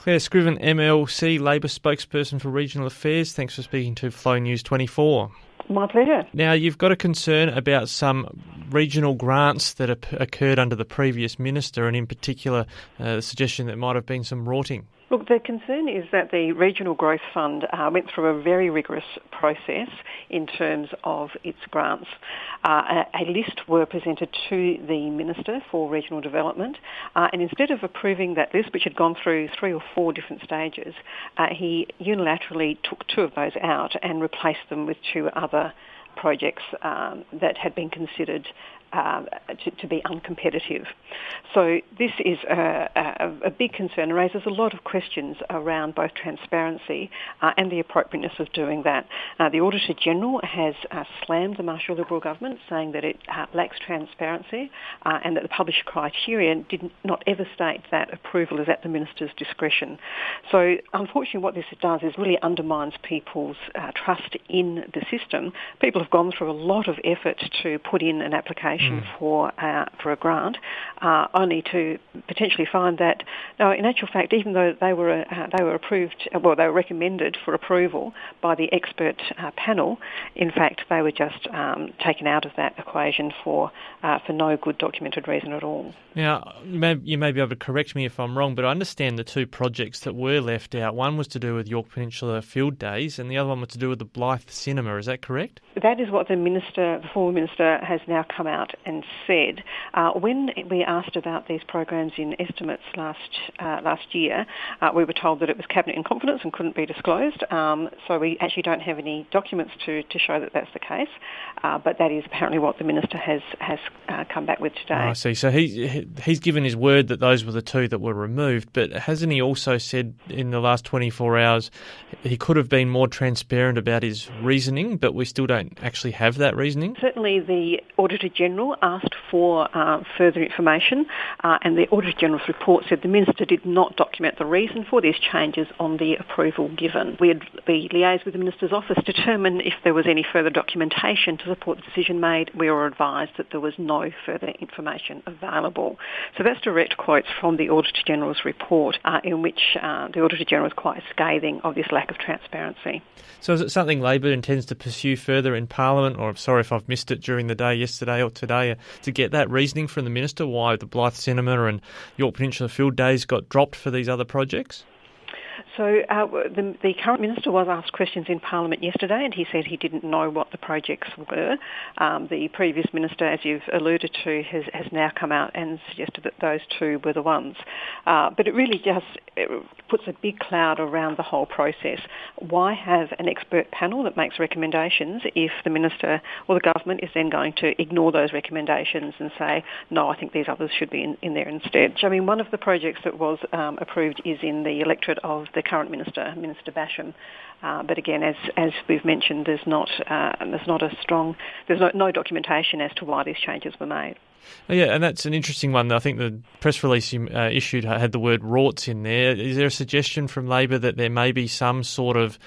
Claire Scriven, MLC, Labor spokesperson for Regional Affairs. Thanks for speaking to Flow News 24. My pleasure. Now, you've got a concern about some regional grants that occurred under the previous minister, and in particular, the suggestion that might have been some rorting. Look, the concern is that the Regional Growth Fund went through a very rigorous process in terms of its grants. A list were presented to the Minister for Regional Development, and instead of approving that list, which had gone through 3 or 4 different stages, he unilaterally took 2 of those out and replaced them with 2 other projects that had been considered to be uncompetitive. So this is a big concern and raises a lot of questions around both transparency and the appropriateness of doing that. The Auditor-General has slammed the Marshall Liberal government, saying that it lacks transparency and that the published criteria did not ever state that approval is at the Minister's discretion. So unfortunately what this does is really undermines people's trust in the system. People have gone through a lot of effort to put in an application for a grant, only to potentially find that, no, in actual fact, even though they were approved, they were recommended for approval by the expert panel, in fact they were just taken out of that equation for no good documented reason at all. Now, you may be able to correct me if I'm wrong, but I understand the 2 projects that were left out. One was to do with Yorke Peninsula Field Days, and the other one was to do with the Blyth Cinema. Is that correct? That is what the former minister, has now come out and said. When we asked about these programs in estimates last year, we were told that it was cabinet in confidence and couldn't be disclosed. So we actually don't have any documents to show that that's the case. But that is apparently what the minister has come back with today. I see. So he's given his word that those were the 2 that were removed, but hasn't he also said in the last 24 hours he could have been more transparent about his reasoning, but we still don't actually have that reasoning? Certainly the Auditor-General asked for further information, and the Auditor-General's report said the Minister did not document the reason for these changes on the approval given. We liaised with the Minister's office to determine if there was any further documentation to support the decision made. We were advised that there was no further information available. So that's direct quotes from the Auditor-General's report, in which the Auditor-General is quite scathing of this lack of transparency. So is it something Labor intends to pursue further in Parliament, or I'm sorry if I've missed it during the day yesterday or today, to get that reasoning from the Minister why the Blyth Cinema and Yorke Peninsula Field Days got dropped for these other projects? So the current minister was asked questions in Parliament yesterday, and he said he didn't know what the projects were. The previous minister, as you've alluded to, has now come out and suggested that those 2 were the ones. But it really just puts a big cloud around the whole process. Why have an expert panel that makes recommendations if the minister or the government is then going to ignore those recommendations and say, no, I think these others should be in there instead? I mean, one of the projects that was approved is in the electorate of the current minister, Minister Basham. But again, as we've mentioned, there's no documentation as to why these changes were made. Yeah, and that's an interesting one. I think the press release you issued had the word rorts in there. Is there a suggestion from Labor that there may be some sort of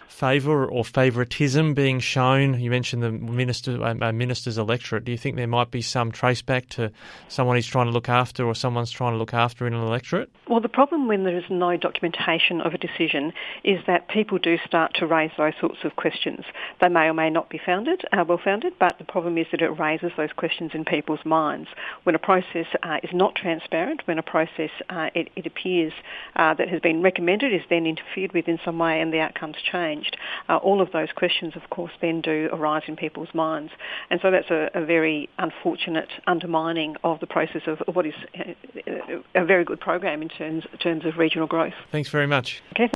favour or favouritism being shown? You mentioned the minister's electorate. Do you think there might be some traceback to someone he's trying to look after or someone's trying to look after in an electorate? Well, the problem when there is no documentation of a decision is that people do start to raise those sorts of questions. They may or may not be well-founded, but the problem is that it raises those questions in people's minds. When a process is not transparent, when a process it appears that has been recommended is then interfered with in some way and the outcome's changed, all of those questions, of course, then do arise in people's minds. And so that's a very unfortunate undermining of the process of what is a very good program in terms of regional growth. Thanks very much. Okay, thanks.